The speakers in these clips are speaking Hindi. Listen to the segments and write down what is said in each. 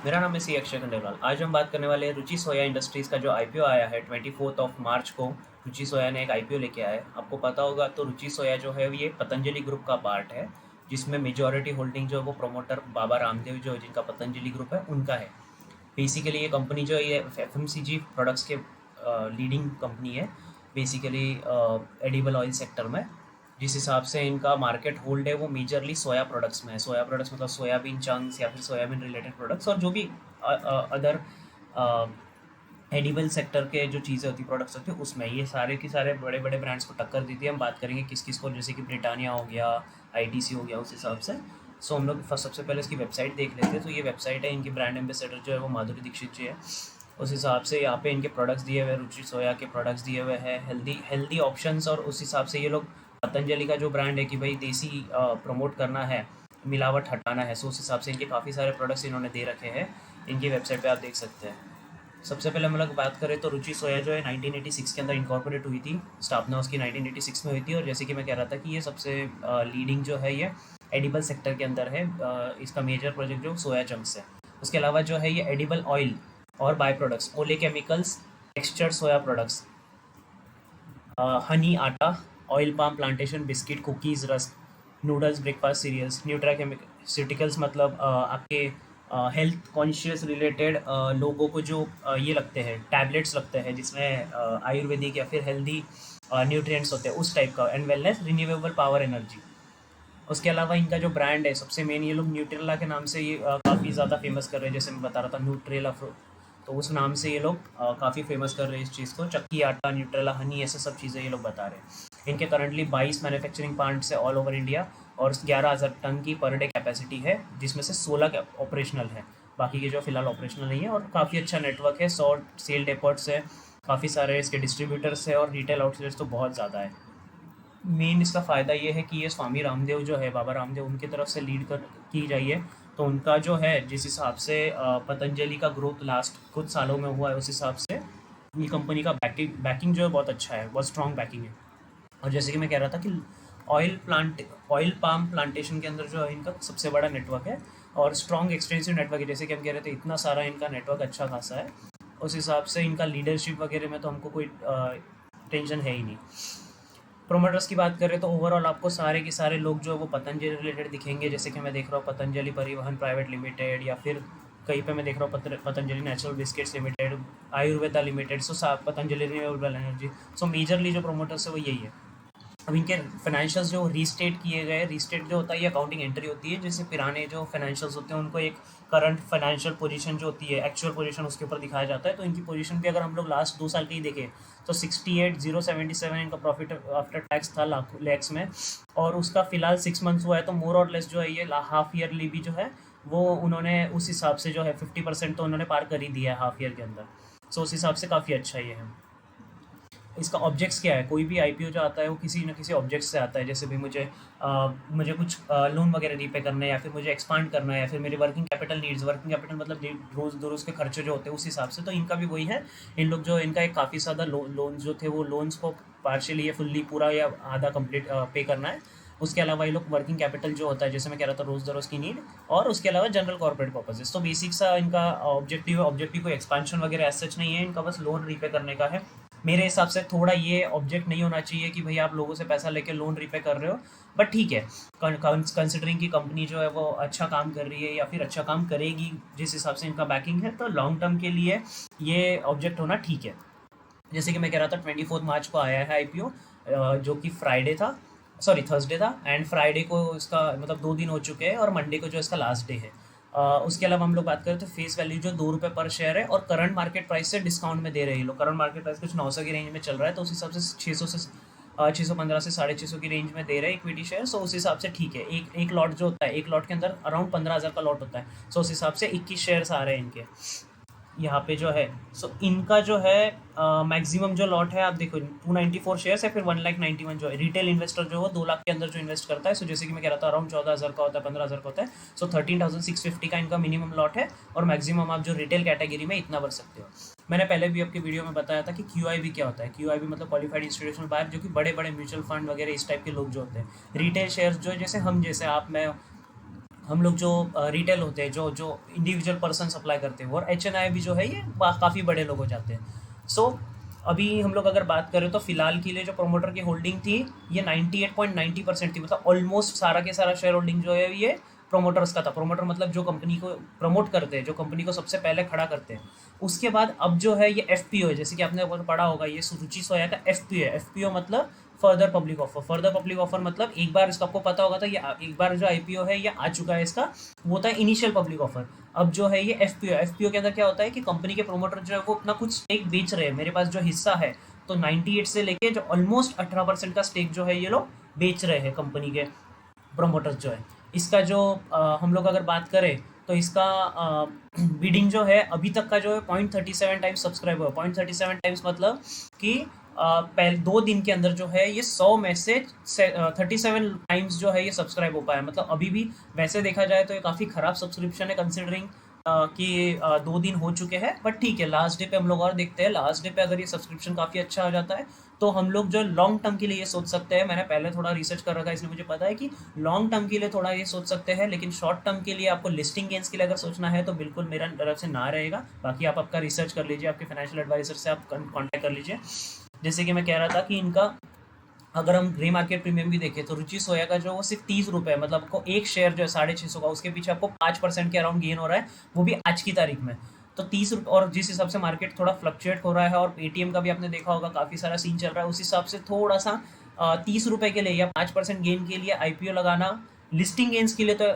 मेरा नाम है सी अक्षय खंडेलवाल। आज हम बात करने वाले हैं रुचि सोया इंडस्ट्रीज़ का जो आईपीओ आया है 24 मार्च को। रुचि सोया ने एक आईपीओ लेके आया है। आपको पता होगा तो रुचि सोया जो है ये पतंजलि ग्रुप का पार्ट है, जिसमें मेजॉरिटी होल्डिंग जो है वो प्रोमोटर बाबा रामदेव जो है जिनका पतंजलि ग्रुप है उनका है। बेसिकली ये कंपनी जो है ये एफएमसीजी प्रोडक्ट्स के लीडिंग कंपनी है बेसिकली एडिबल ऑयल सेक्टर में। जिस हिसाब से इनका मार्केट होल्ड है वो मेजरली सोया प्रोडक्ट्स में है। सोया प्रोडक्ट्स मतलब सोयाबीन चंक्स या फिर सोयाबीन रिलेटेड प्रोडक्ट्स और जो भी अदर एडिबल सेक्टर के जो चीज़ें होती प्रोडक्ट्स होती है उसमें ये सारे के सारे बड़े बड़े ब्रांड्स को टक्कर देती है। हम बात करेंगे किस किस को, जैसे कि ब्रिटानिया हो गया, आईटीसी हो गया, उस हिसाब से। सो हम लोग सबसे पहले इसकी वेबसाइट देख लेते हैं। तो ये वेबसाइट है, इनकी ब्रांड एम्बेसडर जो है वो माधुरी दीक्षित जी है। उस हिसाब से यहाँ पे इनके प्रोडक्ट्स दिए हुए हैं, रुचि सोया के प्रोडक्ट्स दिए हुए हैं, हेल्दी ऑप्शंस। और उस हिसाब से ये लोग पतंजलि का जो ब्रांड है कि भाई देसी प्रमोट करना है, मिलावट हटाना है, सो उस हिसाब से इनके काफ़ी सारे प्रोडक्ट्स इन्होंने दे रखे हैं। इनकी वेबसाइट पे आप देख सकते हैं। सबसे पहले हम लोग बात करें तो रुचि सोया जो है 1986 के अंदर इनकॉर्पोरेट हुई थी। स्थापना उसकी 1986 में हुई थी। और जैसे कि मैं कह रहा था कि ये सबसे लीडिंग जो है ये एडिबल सेक्टर के अंदर है। इसका मेजर प्रोजेक्ट जो सोया चंक्स है। उसके अलावा जो है ये एडिबल ऑयल और by products, oleochemicals, texture soya products, honey आटा, oil palm plantation, biscuit, cookies, rusk, noodles, breakfast cereals, nutraceuticals मतलब आपके हेल्थ कॉन्शियस रिलेटेड लोगों को जो ये लगते हैं टैबलेट्स लगते हैं जिसमें आयुर्वेदिक या फिर हेल्दी न्यूट्रिएंट्स होते हैं उस टाइप का, and wellness, renewable power energy. उसके अलावा इनका जो ब्रांड है सबसे मेन, ये लोग न्यूट्रेला के नाम से ये काफ़ी ज़्यादा फेमस कर रहे हैं। जैसे मैं बता रहा था न्यूट्रेला तो उस नाम से ये लोग काफ़ी फेमस कर रहे हैं इस चीज़ को। चक्की आटा, न्यूट्रेला, हनी, ऐसे सब चीज़ें ये लोग बता रहे हैं। इनके करंटली 22 मैन्युफैक्चरिंग प्लांट्स है ऑल ओवर इंडिया और 11,000 टन की पर डे कैपेसिटी है, जिसमें से 16 ऑपरेशनल है, बाकी के जो फिलहाल ऑपरेशनल नहीं है। और काफ़ी अच्छा नेटवर्क है, 100 सेल डेपोट्स है, काफ़ी सारे इसके डिस्ट्रीब्यूटर्स है और रिटेल आउटलेट्स तो बहुत ज़्यादा है। मेन इसका फ़ायदा ये है कि ये स्वामी रामदेव जो है, बाबा रामदेव, उनकी तरफ से लीड कर की जाइए। तो उनका जो है जिस हिसाब से पतंजलि का ग्रोथ लास्ट कुछ सालों में हुआ है उस हिसाब से ये कंपनी का बैकिंग जो है बहुत अच्छा है, बहुत स्ट्रॉन्ग बैकिंग है। और जैसे कि मैं कह रहा था कि ऑयल पाम प्लांटेशन के अंदर जो है इनका सबसे बड़ा नेटवर्क है और स्ट्रॉन्ग एक्सटेंसिव नेटवर्क है। जैसे कि हम कह रहे थे इतना सारा इनका नेटवर्क अच्छा खासा है, उस हिसाब से इनका लीडरशिप वगैरह में तो हमको कोई टेंशन है ही नहीं। प्रोमोटर्स की बात करें तो ओवरऑल आपको सारे के सारे लोग जो है वो पतंजलि रिलेटेड दिखेंगे। जैसे कि मैं देख रहा हूँ पतंजलि परिवहन प्राइवेट लिमिटेड, या फिर कहीं पे मैं देख रहा हूँ Patanjali natural biscuits limited, Ayurveda limited, Patanjali renewable energy. सो मेजरली जो प्रोमोटर्स है वो यही है। अब इनके फाइनेंशियल्स जो रीस्टेट किए गए, रीस्टेट जो होता है ये अकाउंटिंग एंट्री होती है, जैसे पुराने जो फाइनेंशियल्स होते हैं उनको एक करंट फाइनेंशियल पोजीशन जो होती है, एक्चुअल पोजीशन, उसके ऊपर दिखाया जाता है। तो इनकी पोजीशन भी अगर हम लोग लास्ट 2 साल की ही देखें तो 68,077 इनका प्रॉफिट आफ्टर टैक्स था लैक्स में। और उसका फिलहाल 6 मंथ्स हुआ है, तो मोर और लेस जो है ये हाफ ईयरली भी जो है वो उन्होंने उस हिसाब से जो है 50% तो उन्होंने पार कर ही दिया है हाफ ईयर के अंदर। सो उस हिसाब से काफ़ी अच्छा ये है। इसका ऑब्जेक्ट्स क्या है, कोई भी आईपीओ जो आता है वो किसी न किसी ऑब्जेक्ट से आता है। जैसे भी मुझे कुछ लोन वगैरह रीपे करना है, या फिर मुझे एक्सपांड करना है, या फिर मेरी working capital needs, working capital मतलब रोज़ के खर्चे जो होते हैं उस हिसाब से। तो इनका भी वही है। इन लोग जो इनका एक काफ़ी ज़्यादा लोन जो थे वो लोन्स को पार्शियली या फुल्ली पूरा या आधा कंप्लीट पे करना है। उसके अलावा ये लोग वर्किंग कैपिटल जो होता है, जैसे मैं कह रहा था रोज़ की नीड, और उसके अलावा जनरल कॉर्पोरेट पर्पजेस। तो बेसिक सा इनका ऑब्जेक्टिव है। ऑब्जेक्टिव कोई एक्सपेंशन वगैरह ऐसा सच नहीं है, इनका बस लोन रीपे करने का है। मेरे हिसाब से थोड़ा ये ऑब्जेक्ट नहीं होना चाहिए कि भाई आप लोगों से पैसा लेके लोन रीपे कर रहे हो, बट ठीक है, कंसिडरिंग की कंपनी जो है वो अच्छा काम कर रही है या फिर अच्छा काम करेगी, जिस हिसाब से इनका बैकिंग है, तो लॉन्ग टर्म के लिए ये ऑब्जेक्ट होना ठीक है। जैसे कि मैं कह रहा था 24 मार्च को आया है आईपीओ, जो कि थर्सडे था, एंड फ्राइडे को इसका मतलब 2 दिन हो चुके हैं और मंडे को जो इसका लास्ट डे है। उसके अलावा हम लोग बात करें तो फेस वैल्यू जो 2 रुपये पर शेयर है, और करंट मार्केट प्राइस से डिस्काउंट में दे रहे हैं लोग। करंट मार्केट प्राइस कुछ 900 की रेंज में चल रहा है, तो उस हिसाब से 615 से 650 की रेंज में दे रहे हैं इक्विटी शेयर। सो उस हिसाब से ठीक है। एक लॉट जो होता है, एक लॉट के अंदर अराउंड 15,000 का लॉट होता है। सो उस हिसाब से 21 शेयर्स आ रहे हैं इनके यहाँ पे जो है। सो इनका जो है मैक्सिमम जो लॉट है आप देखो 294 शेयर्स है, फिर 1,91,000 जो है रिटेल इन्वेस्टर जो है 2 लाख के अंदर जो इन्वेस्ट करता है। सो जैसे कि मैं कह रहा था अराउंड 14,000 का होता है, 15,000 का होता है। सो 13,650 का इनका मिनिमम लॉट है, और मैक्सिमम आप जो रिटेल कैटेगरी में इतना भर सकते हो। मैंने पहले भी आपकी वीडियो में बताया था कि QIB क्या होता है। QIB मतलब क्वालिफाइड इंस्टीट्यूशनल बायर, जो कि बड़े बड़े म्यूचुअल फंड वगैरह इस टाइप के लोग जो होते हैं। रिटेल शेयर्स जो है जैसे हम, जैसे आप, मैं, हम लोग जो रिटेल होते हैं, जो जो इंडिविजुअल पर्सन सप्लाई करते हैं, और एच भी जो है ये काफ़ी बड़े लोग हो जाते हैं। सो अभी हम लोग अगर बात करें तो फिलहाल के लिए जो प्रोमोटर की होल्डिंग थी ये 98.90% थी, मतलब ऑलमोस्ट सारा के सारा शेयर होल्डिंग जो है ये प्रोमोटर्स का था। प्रोमोटर मतलब जो कंपनी को प्रमोट करते हैं, जो कंपनी को सबसे पहले खड़ा करते हैं। उसके बाद अब जो है ये एफ है, जैसे कि आपने पढ़ा होगा, ये रुचि सोया का एफ है। एफ मतलब further public offer. Further public offer मतलब एक बार इसका आपको पता होगा था, ये एक बार जो आईपीओ है ये आ चुका है इसका, वो था इनिशियल पब्लिक ऑफर। अब जो है ये एफपीओ। एफपीओ के अंदर क्या होता है कि कंपनी के प्रोमोटर जो है वो अपना कुछ स्टेक बेच रहे हैं, मेरे पास जो हिस्सा है, तो 98 से लेके जो ऑलमोस्ट 18% का स्टेक जो है ये लोग बेच रहे हैं कंपनी के प्रोमोटर्स जो है। इसका जो हम लोग अगर बात करें तो इसका बिडिंग जो है अभी तक का जो है 0.37 टाइम्स सब्सक्राइब हुआ। 0.37 टाइम्स मतलब कि पहले 2 दिन के अंदर जो है ये 100 में से 37 टाइम्स जो है ये सब्सक्राइब हो पाया। मतलब अभी भी वैसे देखा जाए तो ये काफ़ी ख़राब सब्सक्रिप्शन है, कंसिडरिंग कि 2 दिन हो चुके हैं। बट ठीक है, लास्ट डे पे हम लोग और देखते हैं। लास्ट डे पे अगर ये सब्सक्रिप्शन काफ़ी अच्छा हो जाता है तो हम लोग जो लॉन्ग टर्म के लिए ये सोच सकते हैं। मैंने पहले थोड़ा रिसर्च कर रखा है इसलिए मुझे पता है कि लॉन्ग टर्म के लिए थोड़ा ये सोच सकते हैं, लेकिन शॉर्ट टर्म के लिए आपको लिस्टिंग गेंस के लिए अगर सोचना है तो बिल्कुल मेरा तरफ से ना रहेगा। बाकी आप आपका रिसर्च कर लीजिए, आपके फाइनेंशियल एडवाइजर से आप कॉन्टैक्ट कर लीजिए। जैसे कि मैं कह रहा था कि इनका अगर हम ग्रे मार्केट प्रीमियम भी देखें तो रुचि सोया का जो वो सिर्फ 30 रुपये, मतलब आपको एक शेयर जो है 650 का, उसके पीछे आपको 5% के अराउंड गेन हो रहा है, वो भी आज की तारीख में। तो 30 रुपये, और जिस हिसाब से मार्केट थोड़ा फ्लक्चुएट हो रहा है और पेटीएम का भी आपने देखा होगा काफ़ी सारा सीन चल रहा है, उस हिसाब से थोड़ा सा 30 रुपये के लिए या 5% गेन के लिए आईपीओ लगाना लिस्टिंग गेंस के लिए तो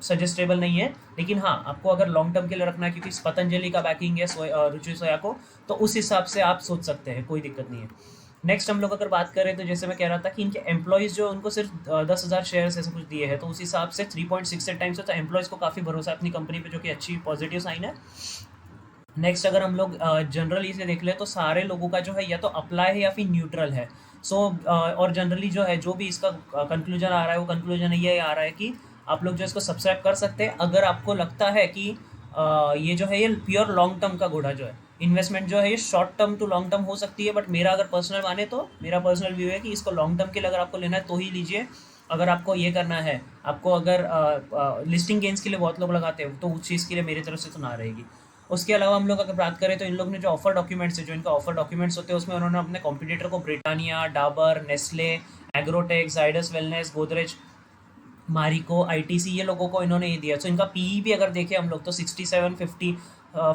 सजेस्टेबल नहीं है। लेकिन हाँ, आपको अगर लॉन्ग टर्म के लिए रखना है क्योंकि पतंजलि का बैकिंग है रुचि सोया को, तो उस हिसाब से आप सोच सकते हैं, कोई दिक्कत नहीं है। नेक्स्ट हम लोग अगर बात करें तो जैसे मैं कह रहा था कि इनके एम्प्लॉयज़ जो उनको सिर्फ 10,000 शेयर्स ऐसे कुछ दिए हैं, तो उस हिसाब से 3.68 टाइम्स है। तो एम्प्लॉयज़ को काफ़ी भरोसा है अपनी कंपनी पे, जो कि अच्छी पॉजिटिव साइन है। नेक्स्ट अगर हम लोग जनरली इसे देख ले तो सारे लोगों का जो है या तो अप्लाई है या फिर न्यूट्रल है। सो और जनरली जो है जो भी इसका कंक्लूजन आ रहा है वो कंक्लूजन ये आ रहा है कि आप लोग जो इसको सब्सक्राइब कर सकते हैं अगर आपको लगता है कि ये जो है ये प्योर लॉन्ग टर्म का घोड़ा जो है, इन्वेस्टमेंट जो है ये short term to long term हो सकती है। बट मेरा अगर पर्सनल माने तो मेरा पर्सनल व्यू है कि इसको लॉन्ग टर्म के लिए अगर आपको लेना है तो ही लीजिए। अगर आपको ये करना है, आपको अगर लिस्टिंग गेंस के लिए बहुत लोग लगाते हैं, तो उस चीज़ के लिए मेरी तरफ से तो ना रहेगी। उसके अलावा हम लोग अगर बात करें तो इन लोग ने जो ऑफर डॉक्यूमेंट्स है, जो इनका ऑफर डॉक्यूमेंट्स होते हैं, उसमें उन्होंने अपने कॉम्पिटिटर को Britannia, Dabur, Nestle, agrotech, Zydus wellness, Godrej, Marico, ITC, ये लोगों को इन्होंने ये दिया। सो इनका पीई भी अगर देखें हम लोग तो 6750,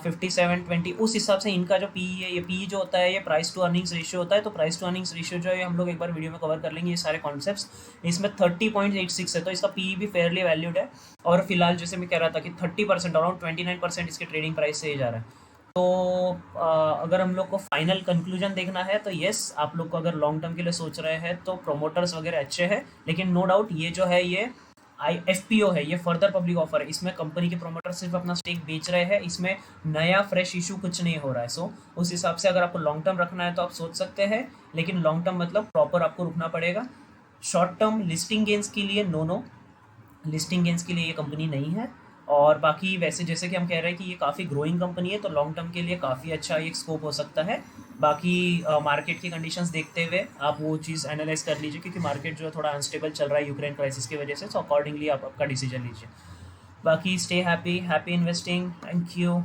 5720, उस हिसाब से इनका जो पीई है, ये पीई जो होता है ये प्राइस टू अर्निंग्स रेशियो होता है। तो प्राइस टू अर्निंग्स रेशियो जो है हम लोग एक बार वीडियो में कवर कर लेंगे ये सारे कॉन्सेप्ट्स। इसमें 30.86 है, तो इसका पीई भी फेयरली वैल्यूड है। और फिलहाल जैसे मैं कह रहा था कि 30% अराउंड 29% इसके ट्रेडिंग प्राइस से ही जा रहा है। तो अगर हम लोग को फाइनल कंक्लूजन देखना है तो येस, आप लोग को अगर लॉन्ग टर्म के लिए सोच रहे हैं तो प्रोमोटर्स वगैरह अच्छे हैं, लेकिन नो डाउट ये जो है ये एफपीओ है, ये फर्दर पब्लिक ऑफर है। इसमें कंपनी के प्रोमोटर सिर्फ अपना स्टेक बेच रहे हैं, इसमें नया फ्रेश इशू कुछ नहीं हो रहा है। सो उस हिसाब से अगर आपको लॉन्ग टर्म रखना है तो आप सोच सकते हैं, लेकिन लॉन्ग टर्म मतलब प्रॉपर आपको रुकना पड़ेगा। शॉर्ट टर्म लिस्टिंग गेंस के लिए नो, लिस्टिंग गेंस के लिए ये कंपनी नहीं है। और बाकी वैसे जैसे कि हम कह रहे हैं कि ये काफ़ी ग्रोइंग कंपनी है, तो लॉन्ग टर्म के लिए काफ़ी अच्छा एक स्कोप हो सकता है। बाकी मार्केट की कंडीशंस देखते हुए आप वो चीज़ एनालाइज कर लीजिए, क्योंकि मार्केट जो है थोड़ा अनस्टेबल चल रहा है यूक्रेन क्राइसिस की वजह से। सो अकॉर्डिंगली आप आपका डिसीजन लीजिए। बाकी stay happy, happy investing. Thank you.